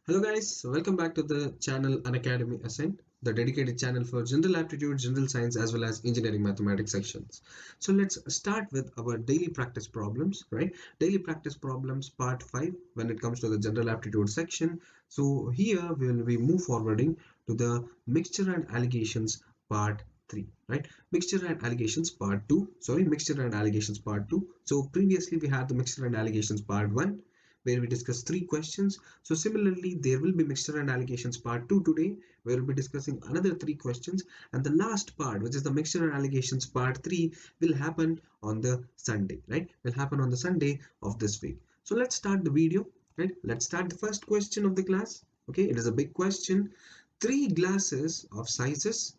Hello guys, welcome back to the channel Unacademy Ascent, the dedicated channel for general aptitude, general science as well as engineering mathematics sections. So let's start with our daily practice problems, right? Daily practice problems part 5 when it comes to the general aptitude section. So here we move forwarding to the mixture and allegations part 3, right? Mixture and allegations part 2, mixture and allegations part 2. So previously we had the mixture and allegations part 1 where we discuss 3 questions. So similarly, there will be mixture and allocations part 2 today, where we'll be discussing another 3 questions. And the last part, which is the mixture and allocations part 3, will happen on the Sunday, right? Will happen on the Sunday of this week. So let's start the video, right? Let's start the first question of the class. Okay, it is a big question. 3 glasses of sizes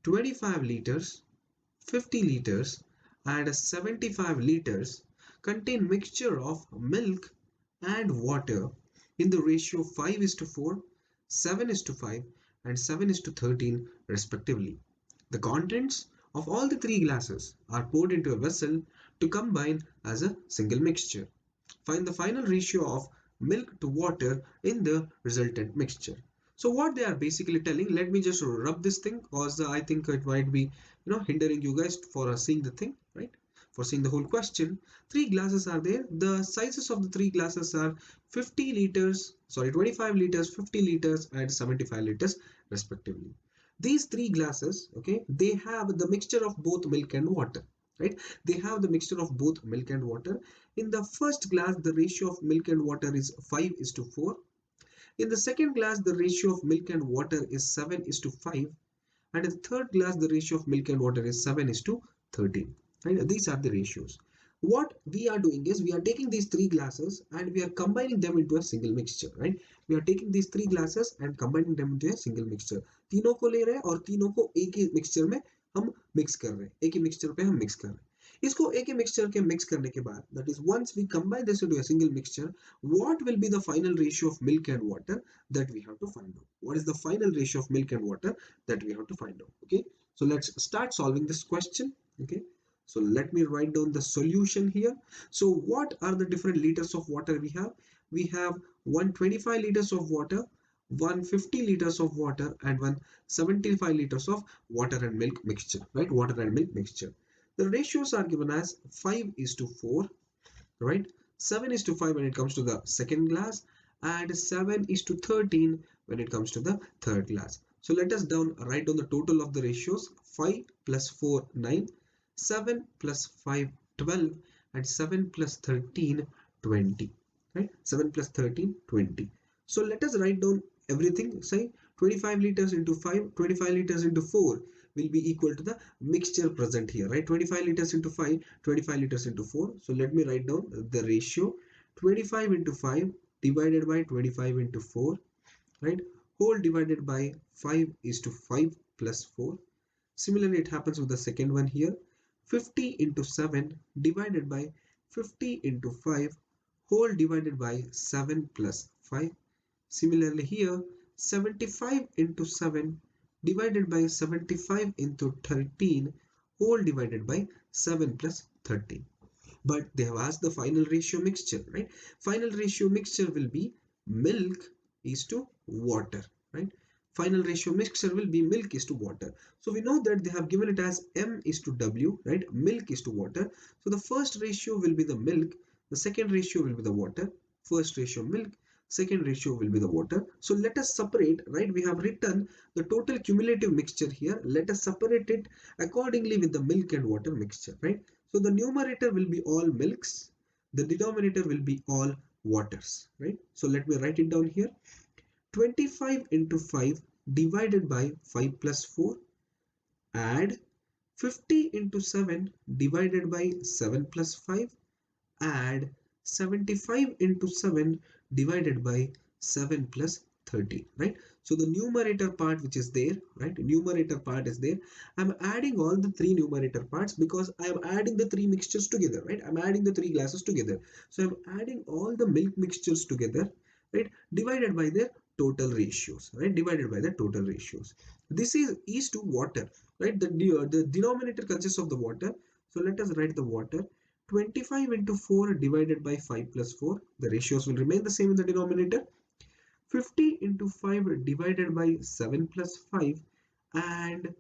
25 liters, 50 liters, and 75 liters contain mixture of milk and water in the ratio 5 is to 4, 7 is to 5, and 7 is to 13 respectively. The contents of all the 3 glasses are poured into a vessel to combine as a single mixture. Find the final ratio of milk to water in the resultant mixture. So what they are basically telling, let me just rub this thing because I think it might be hindering you guys for seeing the thing, right? For seeing the whole question. 3 glasses are there. The sizes of the 3 glasses are 50 liters, 25 liters, 50 liters, and 75 liters respectively. These 3 glasses, okay, they have the mixture of both milk and water, right? They have the mixture of both milk and water. In the first glass, the ratio of milk and water is 5 is to 4. In the second glass, the ratio of milk and water is 7 is to 5. And in the third glass, the ratio of milk and water is 7 is to 13. Right? These are the ratios. What we are doing is we are taking these 3 glasses and we are combining them into a single mixture, right? We are taking these 3 glasses and combining them into a single mixture. तीनों को ले रहे हैं और तीनों को एक ही mixture में हम मिक्स कर रहे हैं, एक ही मिक्सचर पे हम मिक्स कर रहे हैं. इसको एक ही मिक्सचर के मिक्स करने के बाद, that is once we combine this into a single mixture, what will be the final ratio of milk and water that we have to find out? What is the final ratio of milk and water that we have to find out? Okay, so let's start solving this question. Okay, so let me write down the solution here. So what are the different liters of water we have? We have 125 liters of water, 150 liters of water, and 175 liters of water and milk mixture, right? Water and milk mixture. The ratios are given as 5 is to 4, right? 7 is to 5 when it comes to the second glass, and 7 is to 13 when it comes to the third glass. So let us write down the total of the ratios. 5 plus 4 9, 7 plus 5 12, and 7 plus 13 20, right? 7 plus 13 20. So let us write down everything. Say 25 liters into 5, 25 liters into 4 will be equal to the mixture present here, right? 25 liters into 5, 25 liters into 4. So let me write down the ratio. 25 into 5 divided by 25 into 4, right? Whole divided by 5 is to 5 plus 4. Similarly, it happens with the second one here. 50 into 7 divided by 50 into 5, whole divided by 7 plus 5. Similarly here, 75 into 7 divided by 75 into 13, whole divided by 7 plus 13. But they have asked the final ratio mixture, right? Final ratio mixture will be milk is to water, right? Final ratio mixture will be milk is to water. So we know that they have given it as M is to W, right? Milk is to water. So the first ratio will be the milk. The second ratio will be the water. First ratio milk, second ratio will be the water. So let us separate, right? We have written the total cumulative mixture here. Let us separate it accordingly with the milk and water mixture, right? So the numerator will be all milks. The denominator will be all waters, right? So let me write it down here. 25 into 5 divided by 5 plus 4, add 50 into 7 divided by 7 plus 5, add 75 into 7 divided by 7 plus 30, right? So the numerator part which is there, right? Numerator part is there. I'm adding all the 3 numerator parts because I am adding the 3 mixtures together, right? I'm adding the 3 glasses together. So I'm adding all the milk mixtures together, right? Divided by their total ratios, right? Divided by the total ratios. This is to water, right? The denominator consists of the water. So let us write the water. 25 into 4 divided by 5 plus 4. The ratios will remain the same in the denominator. 50 into 5 divided by 7 plus 5, and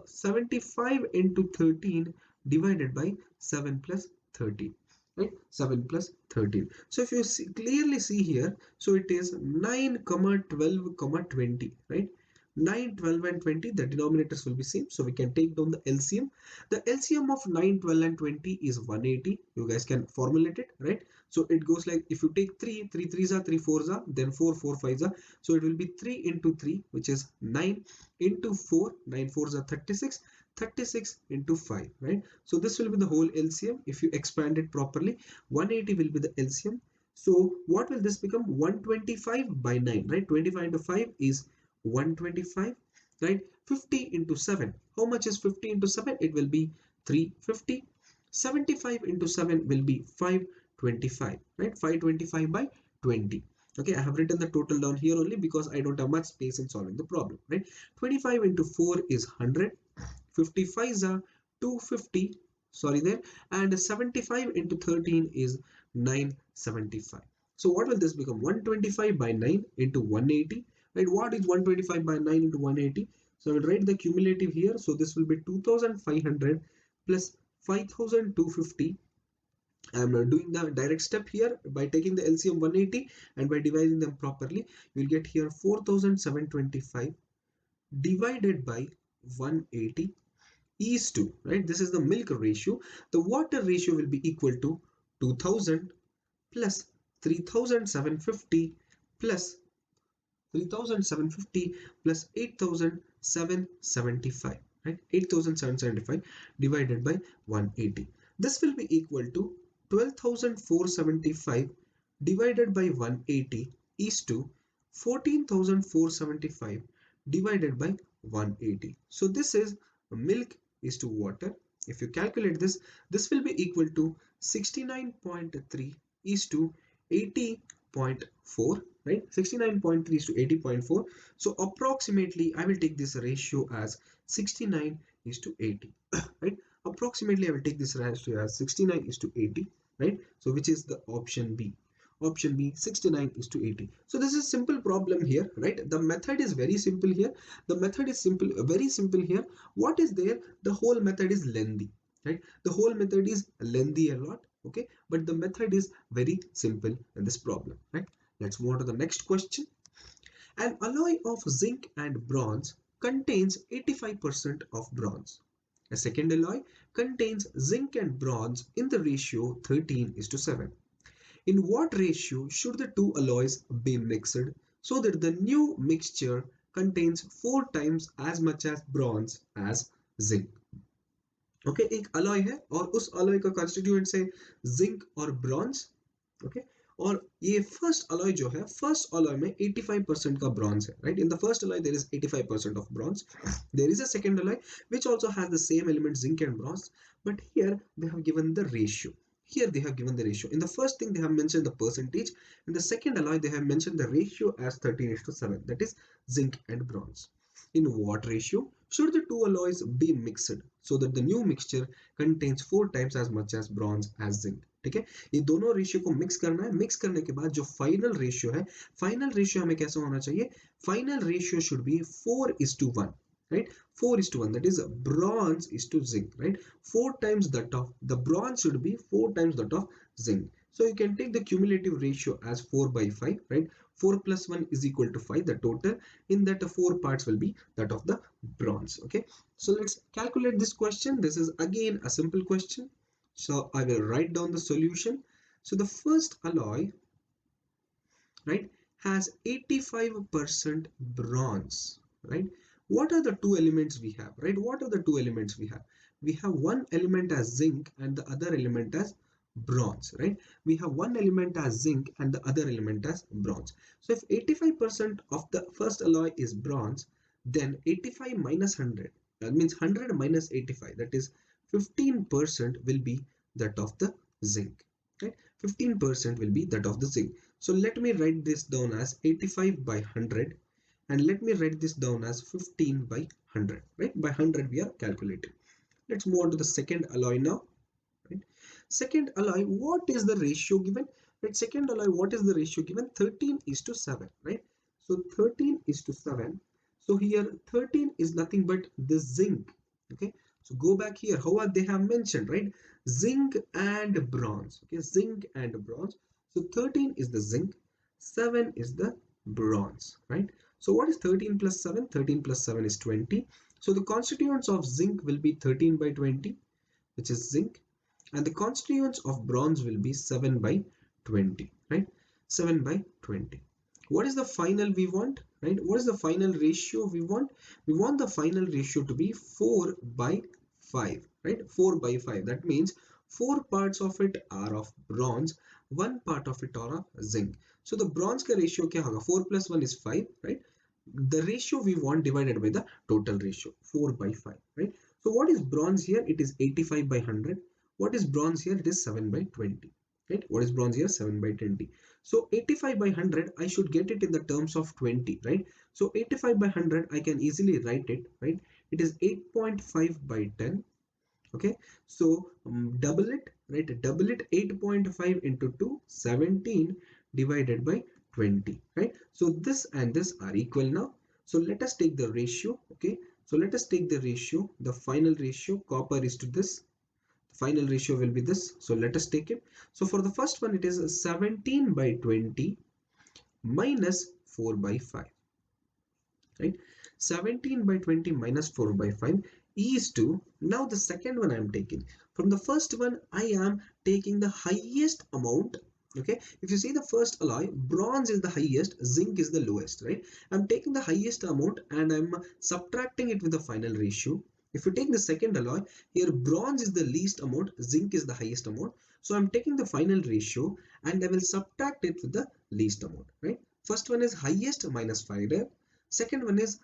75 into 13 divided by 7 plus 13, right? 7 plus 13. So if you clearly see here, so it is 9 comma 12 comma 20, right? 9, 12 and 20, the denominators will be same, so we can take down the LCM. The LCM of 9, 12 and 20 is 180. You guys can formulate it, right? So it goes like, if you take 3, 3 3s are 3 4s are, then 4 4 5s are, so it will be 3 into 3, which is 9, into 4, 9 4s are 36, 36 into 5, right? So this will be the whole LCM. If you expand it properly, 180 will be the LCM. So what will this become? 125 by 9, right? 25 into 5 is 125, right? 50 into 7. How much is 50 into 7? It will be 350. 75 into 7 will be 525, right? 525 by 20. Okay, I have written the total down here only because I don't have much space in solving the problem, right? 25 into 4 is 100. 55 is 250, sorry there, and 75 into 13 is 975. So what will this become? 125 by 9 into 180, right? What is 125 by 9 into 180? So I will write the cumulative here. So this will be 2500 plus 5250. I'm doing the direct step here by taking the LCM 180 and by dividing them properly. You will get here 4725 divided by 180 is to, right? This is the milk ratio. The water ratio will be equal to 2000 plus 3750 plus 3750 plus 8775, right? 8775 divided by 180. This will be equal to 12,475 divided by 180 is to 14,475 divided by 180. So this is milk is to water. If you calculate this, this will be equal to 69.3 is to 80.4, right? 69.3 is to 80.4. So approximately I will take this ratio as 69 is to 80, right? Approximately I will take this ratio as 69 is to 80, right? So which is the option B. Option B, 69 is to 80. So this is a simple problem here, right? The method is very simple here. The method is simple, very simple here. What is there? The whole method is lengthy, right? The whole method is lengthy a lot, okay? But the method is very simple in this problem, right? Let's move on to the next question. An alloy of zinc and bronze contains 85% of bronze. A second alloy contains zinc and bronze in the ratio 13 is to 7. In what ratio should the two alloys be mixed so that the new mixture contains 4 times as much as bronze as zinc? Okay एक alloy है और उस alloy का constituents है zinc और bronze, okay और ये first alloy जो है, फर्स्ट अलॉय में 85% का ब्रॉन्ज है, right? In the first alloy there is 85% of bronze. There is a second alloy which also has the same element zinc and bronze, but here they have given the ratio. Here they have given the ratio. In the first thing they have mentioned the percentage. In the second alloy they have mentioned the ratio as 13:7. That is zinc and bronze. In what ratio should the two alloys be mixed so that the new mixture contains 4 times as much as bronze as zinc? ठीक है, ये दोनों ratio को mix करना है. Mix करने के बाद जो फाइनल रेशियो है, फाइनल रेशियो हमें कैसा होना चाहिए? Final ratio should be 4:1, right? 4:1, that is bronze is to zinc, right? 4 times that of the bronze should be 4 times that of zinc. So you can take the cumulative ratio as 4/5, right? 4 plus 1 is equal to 5. The total in that 4 parts will be that of the bronze. Okay, so let's calculate this question. This is again a simple question, so I will write down the solution. So the first alloy, right, has 85% bronze, right? What are the two elements we have, right? What are the two elements we have? We have one element as zinc and the other element as bronze, right? We have one element as zinc and the other element as bronze. So if 85% of the first alloy is bronze, then 85 minus 100, that means 100 minus 85, that is 15% will be that of the zinc, right? 15% will be that of the zinc. So let me write this down as 85 by 100, and let me write this down as 15 by 100, right? By 100 we are calculating. Let's move on to the second alloy now, right? Second alloy, what is the ratio given? Right, second alloy, what is the ratio given? 13:7, right? So 13 is to 7. So here 13 is nothing but the zinc. Okay. So go back here. How are they have mentioned, right? Zinc and bronze. Okay. Zinc and bronze. So 13 is the zinc. 7 is the bronze, right? So what is 13 plus 7? 13 plus 7 is 20. So the constituents of zinc will be 13 by 20, which is zinc, and the constituents of bronze will be 7 by 20, right? 7 by 20. What is the final we want, right? What is the final ratio we want? We want the final ratio to be 4 by 5, right? 4 by 5. That means 4 parts of it are of bronze, 1 part of it are of zinc. So the bronze का ratio क्या होगा? 4 plus 1 is 5, right? The ratio we want divided by the total ratio, 4 by 5, right? So what is bronze here? It is 85 by 100. What is bronze here? It is 7 by 20, right? What is bronze here? 7 by 20. So 85 by 100, I should get it in the terms of 20, right? So 85 by 100, I can easily write it, right? It is 8.5 by 10. Okay, so double it, right? Double it, 8.5 into 2, 17 divided by 20, right? So this and this are equal now. So let us take the ratio. Okay, so let us take the ratio. The final ratio, copper is to this. The final ratio will be this. So let us take it. So for the first one, it is 17 by 20 minus 4 by 5, right? 17 by 20 minus 4 by 5 is to, now the second one I am taking. From the first one, I am taking the highest amount. Okay, if you see the first alloy, bronze is the highest, zinc is the lowest, right? I'm taking the highest amount and I'm subtracting it with the final ratio. If you take the second alloy, here bronze is the least amount, zinc is the highest amount. So I'm taking the final ratio and I will subtract it with the least amount, right? First one is highest minus 5 there. Second one is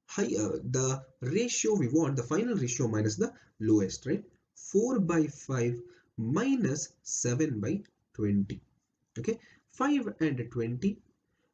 higher, the ratio we want, the final ratio minus the lowest, right? 4 by 5 minus 7 by 20. Okay, 5 and 20.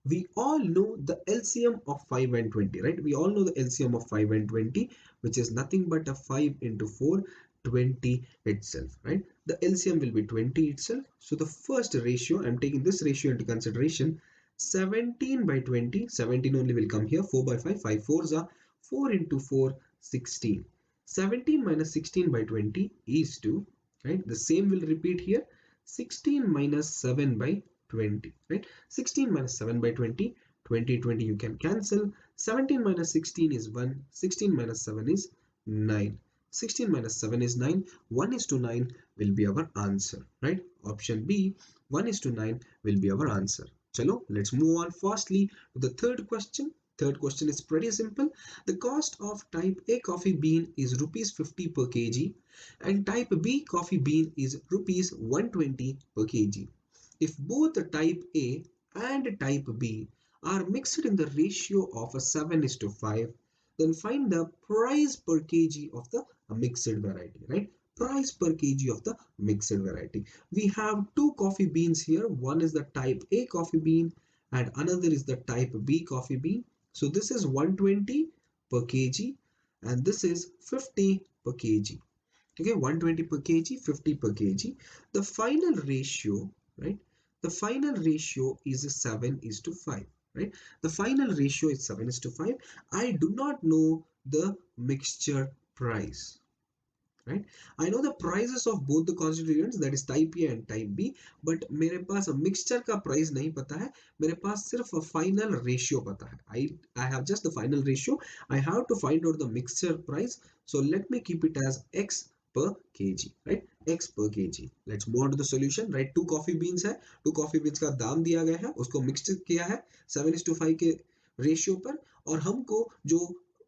We all know the LCM of 5 and 20, right? We all know the LCM of 5 and 20, which is nothing but a 5 into 4, 20 itself, right? The LCM will be 20 itself. So the first ratio, I'm taking this ratio into consideration. 17 by 20, 17 only will come here. 4 by 5, 5 fours are 4 into 4, 16. 17 minus 16 by 20 is 2, right? The same will repeat here. 16 minus 7 by 20, right? 16 minus 7 by 20, 20, 20 you can cancel. 17 minus 16 is 1, 16 minus 7 is 9. 16 minus 7 is 9, 1 is to 9 will be our answer, right? Option B, 1 is to 9 will be our answer. Chalo, let's move on fastly to the third question. Third question is pretty simple. The cost of type A coffee bean is rupees 50 per kg and type B coffee bean is rupees 120 per kg. If both type A and type B are mixed in the ratio of a 7:5, then find the price per kg of the mixed variety, right? Price per kg of the mixed variety. We have two coffee beans here. One is the type A coffee bean and another is the type B coffee bean. So this is 120 per kg and this is 50 per kg. Okay, 120 per kg, 50 per kg. The final ratio, right? The final ratio is 7:5, right? The final ratio is 7:5. I do not know the mixture price, right? I know the prices of both the constituents, that is type A and type B, but मेरे पास mixture का price नहीं पता है. मेरे पास सिर्फ final ratio पता है. I have just the final ratio. I have to find out the mixture price. So let me keep it as X per kg, right? X per kg. Let's move on to the solution, right? Two coffee beans है. Two coffee beans का दाम दिया गया है. उसको mixed किया है 7:5 के ratio पर और हमको जो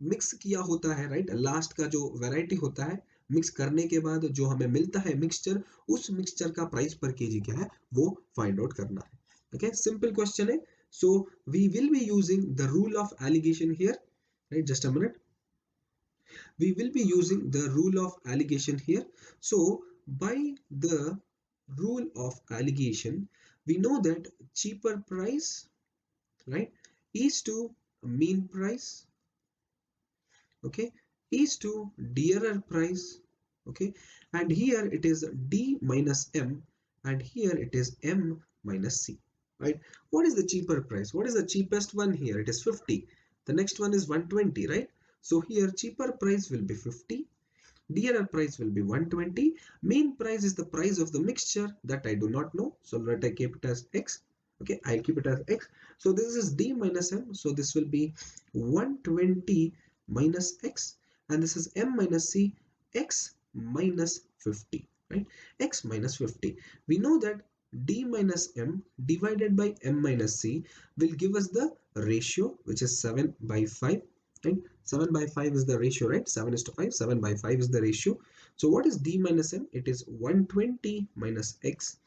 मिक्स किया होता है, राइट? लास्ट का जो वैरायटी होता है मिक्स करने के बाद जो हमें मिलता है मिक्सचर, उस मिक्सचर का प्राइस पर केजी क्या है वो फाइंड आउट करना है. ओके, सिंपल क्वेश्चन है. So we will be using the rule of alligation here, right? Just a minute. We will be using the rule of alligation here. So by the rule of alligation, we know that cheaper price, right, is to mean price, okay, is to dearer price, okay, and here it is d minus m and here it is m minus c. right? What is the cheaper price? What is the cheapest one here? It is 50. The next one is 120, right? So here cheaper price will be 50. Dearer price will be 120. Mean price is the price of the mixture that I do not know. So let I keep it as X. Okay, I'll keep it as X. So this is D minus M. So this will be 120 minus X. And this is M minus C, X minus 50, right? X minus 50. We know that D minus M divided by M minus C will give us the ratio, which is 7 by 5. Right? 7 by 5 is the ratio, right? 7 is to 5. 7 by 5 is the ratio. So what is D minus M? It is 120 minus X.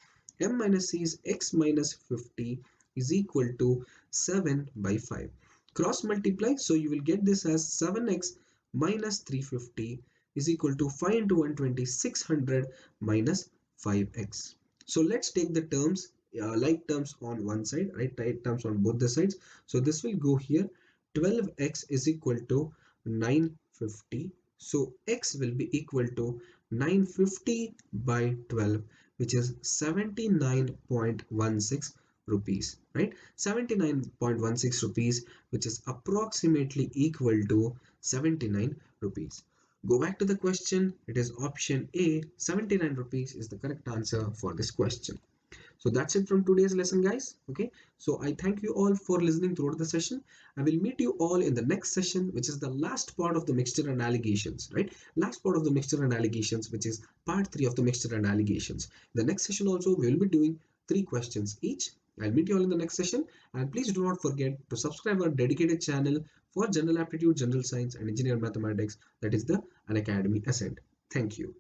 M minus C is X minus 50 is equal to 7 by 5. Cross multiply. So you will get this as 7x minus 350 is equal to 5 into 120, 600 minus 5x. So let's take the terms, like terms on one side, right? Like terms on both the sides. So this will go here. 12x is equal to 950. So x will be equal to 950 by 12, which is 79.16 rupees, right? 79.16 rupees, which is approximately equal to 79 rupees. Go back to the question. It is option A, 79 rupees is the correct answer for this question. So that's it from today's lesson, guys. Okay, so I thank you all for listening throughout the session. I will meet you all in the next session, which is the last part of the mixture and allegations, right? Last part of the mixture and allegations, which is part 3 of the mixture and allegations. The next session also we will be doing 3 questions each. I'll meet you all in the next session, and please do not forget to subscribe our dedicated channel for general aptitude, general science and engineering mathematics, that is the Unacademy Ascent. Thank you.